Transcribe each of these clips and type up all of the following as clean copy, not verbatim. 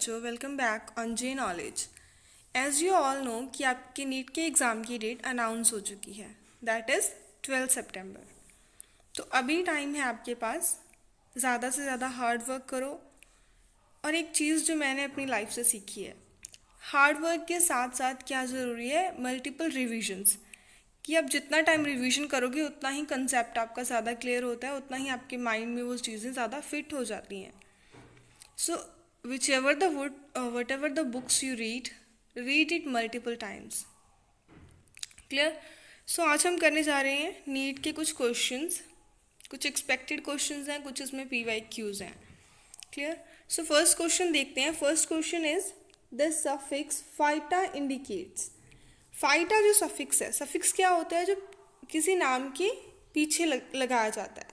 बच्चों, welcome back on J knowledge. As you all know कि आपके नीट के एग्ज़ाम की डेट अनाउंस हो चुकी है, दैट इज़ 12 सितंबर। तो अभी टाइम है आपके पास, ज़्यादा से ज़्यादा हार्ड वर्क करो। और एक चीज़ जो मैंने अपनी लाइफ से सीखी है, हार्ड वर्क के साथ साथ क्या ज़रूरी है, मल्टीपल रिविजन्स। कि आप जितना टाइम रिवीजन करोगे उतना ही कंसेप्ट आपका ज़्यादा क्लियर होता है, उतना ही आपके माइंड में वो चीज़ें ज़्यादा फिट हो जाती हैं। So, whatever the books you read it multiple times. Clear? So आज हम करने जा रहे हैं नीट के कुछ क्वेश्चंस, कुछ एक्सपेक्टेड क्वेश्चंस हैं, कुछ इसमें PYQs हैं. क्लियर? सो फर्स्ट क्वेश्चन देखते हैं. First question is the suffix phyta indicates. Phyta जो सफिक्स है, सफिक्स क्या होता है? जो किसी नाम के पीछे लगाया जाता है,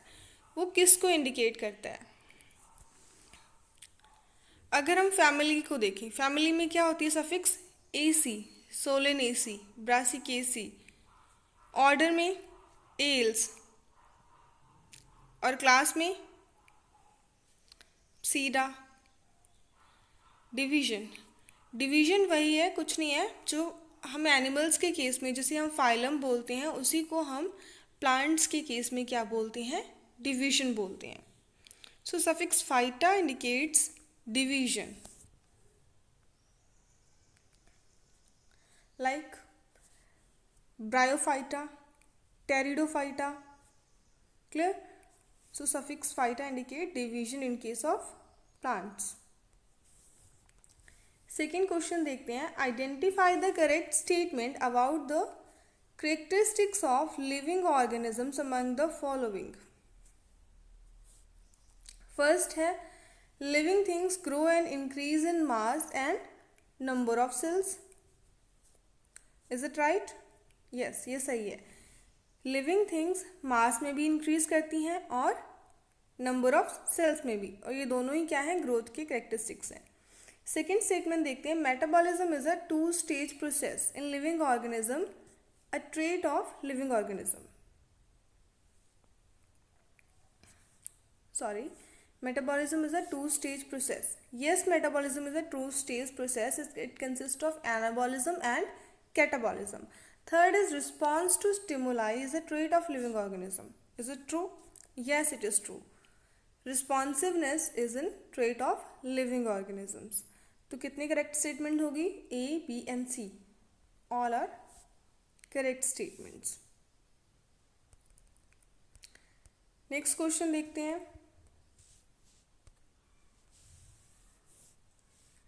वो किस को इंडिकेट करता है? अगर हम फैमिली को देखें, फैमिली में क्या होती है suffix? AC, Solanaceae, Brassicaceae. Order में एल्स, और क्लास में सीडा. डिवीजन, डिवीजन वही है, कुछ नहीं है, जो हम एनिमल्स के केस में जिसे हम फाइलम बोलते हैं, उसी को हम प्लांट्स के केस में क्या बोलते हैं? डिवीजन बोलते हैं. So suffix phyta indicates division. Like bryophyta, pteridophyta. Clear? So suffix phyta indicate division in case of plants. Second question देखते हैं. Identify the correct statement about the characteristics of living organisms among the following. First है living things grow and increase in mass and number of cells. Is it right? Yes, ये सही है. Living things मास में भी increase करती हैं और number of sales में भी, और ये दोनों ही क्या हैं? ग्रोथ के कैरेक्टरिस्टिक्स हैं. सेकेंड स्टेटमेंट देखते हैं. Metabolism is a two stage process in living organism, a trait of living organism. Sorry, metabolism is a two-stage process. Yes, metabolism is a two-stage process. It consists of anabolism and catabolism. Third is response to stimuli is a trait of living organism. Is it true? Yes, it is true. Responsiveness is a trait of living organisms. तो कितनी correct statement होगी? A, B and C. All are correct statements. Next question देखते हैं.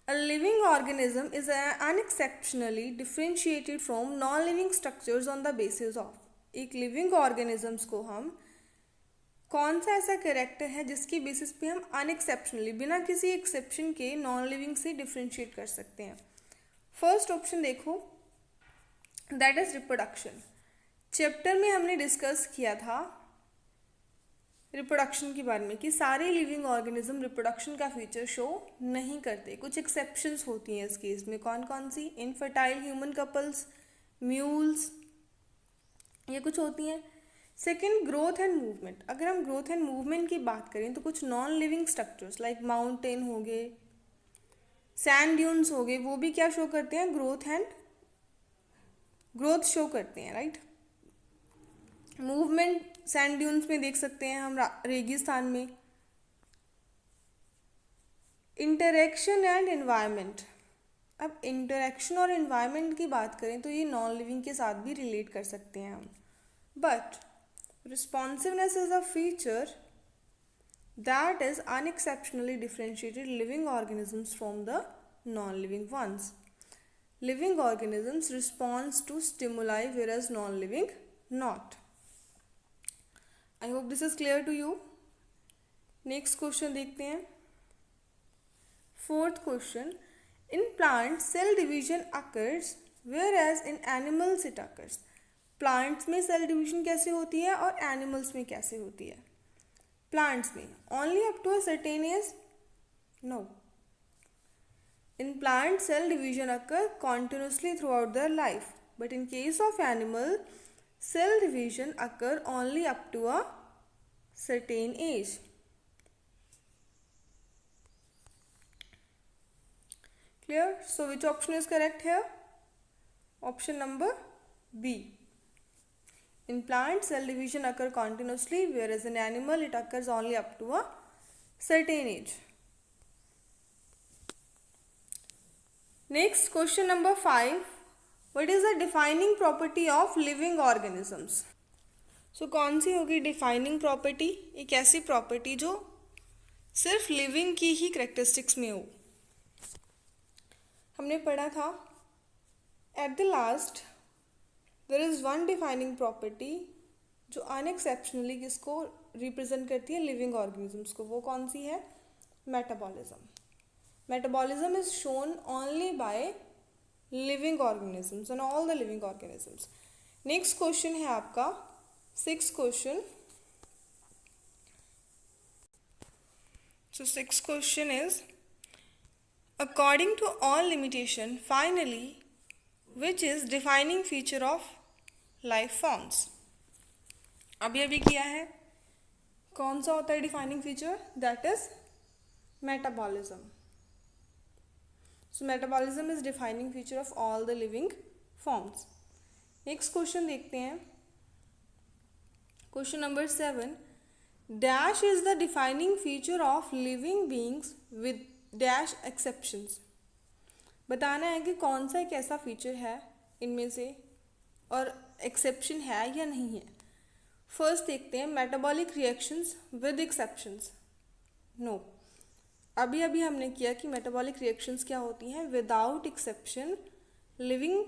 A living organism is unexceptionally differentiated from non-living structures on the basis of. एक living organisms को हम कौन सा ऐसा कैरेक्टर है जिसकी बेसिस पे हम अनएक्सेप्शनली, बिना किसी एक्सेप्शन के, नॉन लिविंग से डिफ्रेंशिएट कर सकते हैं? फर्स्ट ऑप्शन देखो, दैट इज रिप्रोडक्शन. चैप्टर में हमने डिस्कस किया था रिप्रोडक्शन के बारे में कि सारे लिविंग ऑर्गेनिज्म रिप्रोडक्शन का फीचर शो नहीं करते. कुछ एक्सेप्शंस होती हैं इस केस में. कौन कौन सी? इनफर्टाइल ह्यूमन कपल्स, म्यूल्स, ये कुछ होती हैं. Second, growth and movement. अगर हम ग्रोथ एंड मूवमेंट की बात करें तो कुछ non living structures like mountain हो गए, सैंड ड्यून्स हो गए, वो भी क्या शो करते हैं? ग्रोथ शो करते हैं, राइट? मूवमेंट सैंड ड्यून्स में देख सकते हैं हम, रेगिस्तान में. Interaction and environment. अब इंटरेक्शन और एनवायरनमेंट की बात करें तो ये नॉन लिविंग के साथ भी रिलेट कर सकते हैं हम. But responsiveness is a feature that is unexceptionally differentiated living organisms from the non living ones. Living organisms response to stimuli whereas non living not. I hope this is clear to you. Next question देखते हैं. Fourth question. In plants, cell division occurs whereas in animals it occurs. Plants में cell division कैसे होती है और animals में कैसे होती है? Plants में only up to a certain age? No. In plants, cell division occurs continuously throughout their life. But in case of animal, cell division occur only up to a certain age. Clear? So which option is correct here? Option number B. In plants, cell division occurs continuously, whereas in animal it occurs only up to a certain age. Next, question number 5. What is the defining property of living organisms? So कौन सी होगी defining property? एक ऐसी property जो सिर्फ living की ही characteristics में हो. हमने पढ़ा था at the last there is one defining property जो unexceptionally किसको represent करती है living organisms को. वो कौन सी है? Metabolism. Metabolism is shown only by living organisms and all the living organisms. Next question है आपका 6th question. So 6th question is, according to all limitation, finally, which is defining feature of life forms? अभी किया है. कौन सा होता है defining feature? That is metabolism. So metabolism is defining feature of all the living forms. Next question देखते हैं. Question number 7. Dash is the defining feature of living beings with dash exceptions. बताना है कि कौन सा एक ऐसा फीचर है इनमें से और एक्सेप्शन है या नहीं है. फर्स्ट देखते हैं metabolic reactions with exceptions. No, अभी हमने किया कि मेटाबॉलिक रिएक्शंस क्या होती हैं. विदाउट एक्सेप्शन लिविंग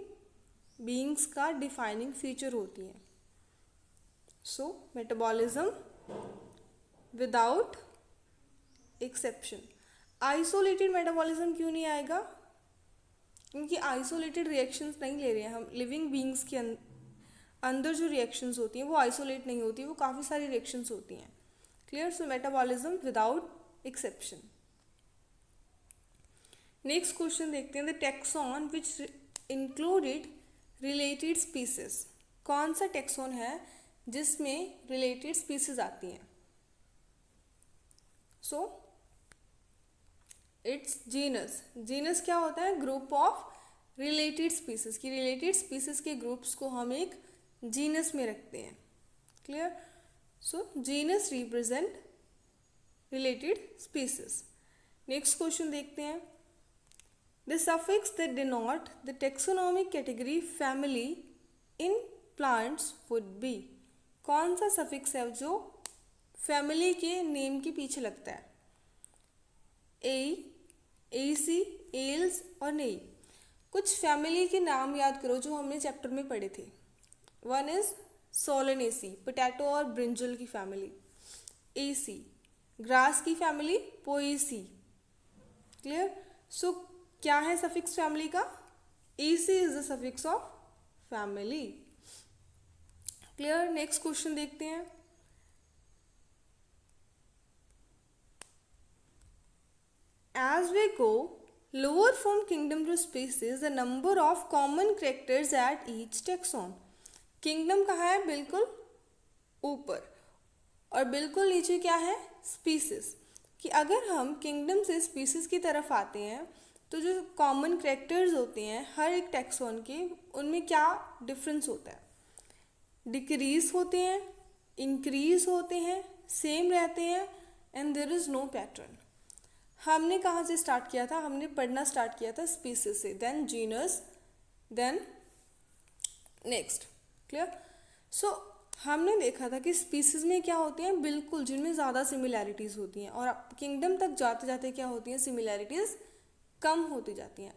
बीइंग्स का डिफाइनिंग फीचर होती हैं. So metabolism without exception. Isolated metabolism क्यों नहीं आएगा? क्योंकि आइसोलेटेड रिएक्शंस नहीं ले रहे हैं हम. लिविंग बीइंग्स के अंदर जो रिएक्शंस होती हैं वो आइसोलेट नहीं होती, वो काफ़ी सारी रिएक्शंस होती हैं. Clear? So metabolism without exception. Next question देखते हैं. The taxon which included related species. कौन सा टेक्सॉन है जिसमें रिलेटेड स्पीसीज आती हैं? So it's genus. जीनस क्या होता है? Group of related species. की रिलेटेड स्पीसीज के ग्रुप्स को हम एक जीनस में रखते हैं. Clear? So genus represent related species. Next question देखते हैं. The suffix that denote the taxonomic category family in plants would be. कौन सा सफिक्स है जो फैमिली के नेम के पीछे लगता है? एसी, एल्स और नेई. कुछ फैमिली के नाम याद करो जो हमने चैप्टर में पढ़े थे. वन इज सोलेनेसी, पोटैटो और ब्रिंजल की फैमिली. एसी ग्रास की फैमिली, पोएसी. क्लियर? सो क्या है सफिक्स फैमिली का? AC is the suffix of family. Clear? Next question देखते हैं. As we go lower from kingdom to species, the number of common characters at each taxon. Kingdom कहाँ है? बिल्कुल ऊपर, और बिल्कुल नीचे क्या है? स्पीसीज. कि अगर हम किंगडम से स्पीसीज की तरफ आते हैं तो जो कॉमन कैरेक्टर्स होते हैं हर एक टैक्सॉन के, उनमें क्या डिफरेंस होता है? डिक्रीज होते हैं, इंक्रीज होते हैं, सेम रहते हैं, and there is no pattern. हमने कहाँ से स्टार्ट किया था? हमने पढ़ना स्टार्ट किया था स्पीसीज से, then genus, then next. Clear? So हमने देखा था कि स्पीसीज में क्या होती हैं? बिल्कुल जिनमें ज़्यादा सिमिलैरिटीज़ होती हैं, और किंगडम तक जाते जाते क्या होती हैं? सिमिलैरिटीज़ कम होती जाती हैं.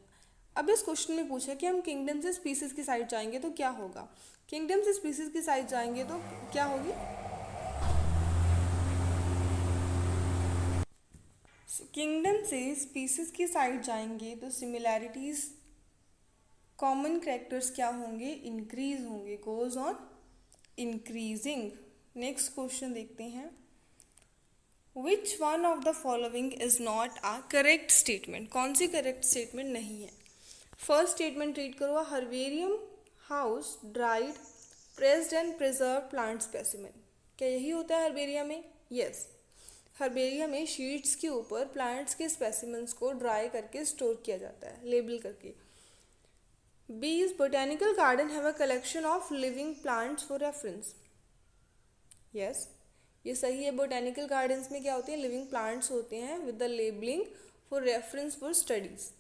अब इस क्वेश्चन में पूछा कि हम किंगडम से स्पीसीज की साइड जाएंगे तो क्या होगा? किंगडम से स्पीसीज की साइड जाएंगे तो क्या होगी? किंगडम से स्पीसीज की साइड जाएंगे तो सिमिलैरिटीज, कॉमन कैरेक्टर्स क्या होंगे? इंक्रीज होंगे. Goes on increasing. Next question देखते हैं. Which one of the following is not a correct statement? कौन सी करेक्ट स्टेटमेंट नहीं है? फर्स्ट स्टेटमेंट रीड करो. Herbarium house dried pressed and preserve plant specimen. क्या यही होता है हर्बेरियम में? यस. हर्बेरियम में शीट्स के ऊपर प्लांट्स के स्पेसिमेंट्स को ड्राई करके स्टोर किया जाता है, लेबल करके। B is botanical garden have a collection of living plants for reference. Yes, ये सही है। बोटेनिकल गार्डन्स में क्या होते हैं, लिविंग प्लांट्स होते हैं with the labelling for reference for studies.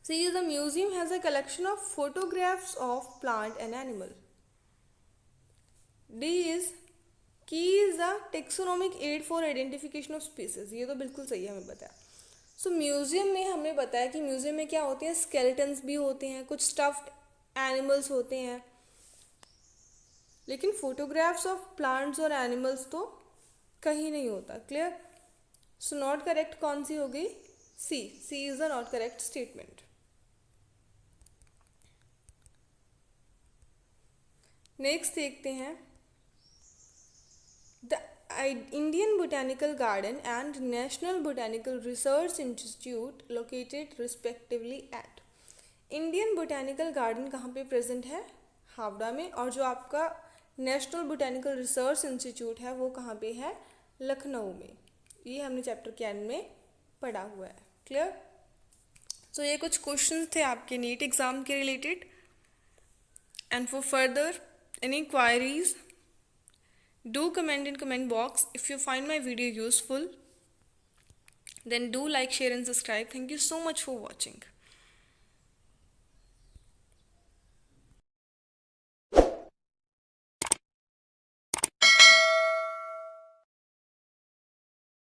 C is the museum has a collection of photographs of plant and animal. D is key is the taxonomic aid for identification of species. ये तो बिल्कुल सही है, हमें बताया। सो museum में हमें बताया कि म्यूजियम में क्या होते हैं, स्केलेटन्स भी होते हैं, कुछ स्टफ्ड एनिमल्स होते हैं, लेकिन फोटोग्राफ्स ऑफ प्लांट्स और एनिमल्स तो कहीं नहीं होता। क्लियर? सो नॉट करेक्ट कौन सी हो गई, C is the not correct statement. Next देखते हैं, the Indian botanical garden and national botanical research institute located respectively at. Indian botanical garden कहाँ पे प्रेजेंट है, हावड़ा में, और जो आपका नेशनल बोटेनिकल रिसर्च इंस्टीट्यूट है वो कहाँ पे है, लखनऊ में। ये हमने चैप्टर के एंड में पढ़ा हुआ है। क्लियर? सो ये कुछ क्वेश्चन थे आपके नीट एग्जाम के related. And for further any queries do comment in comment box. If you find my video useful, then do like, share and subscribe. Thank you so much for watching.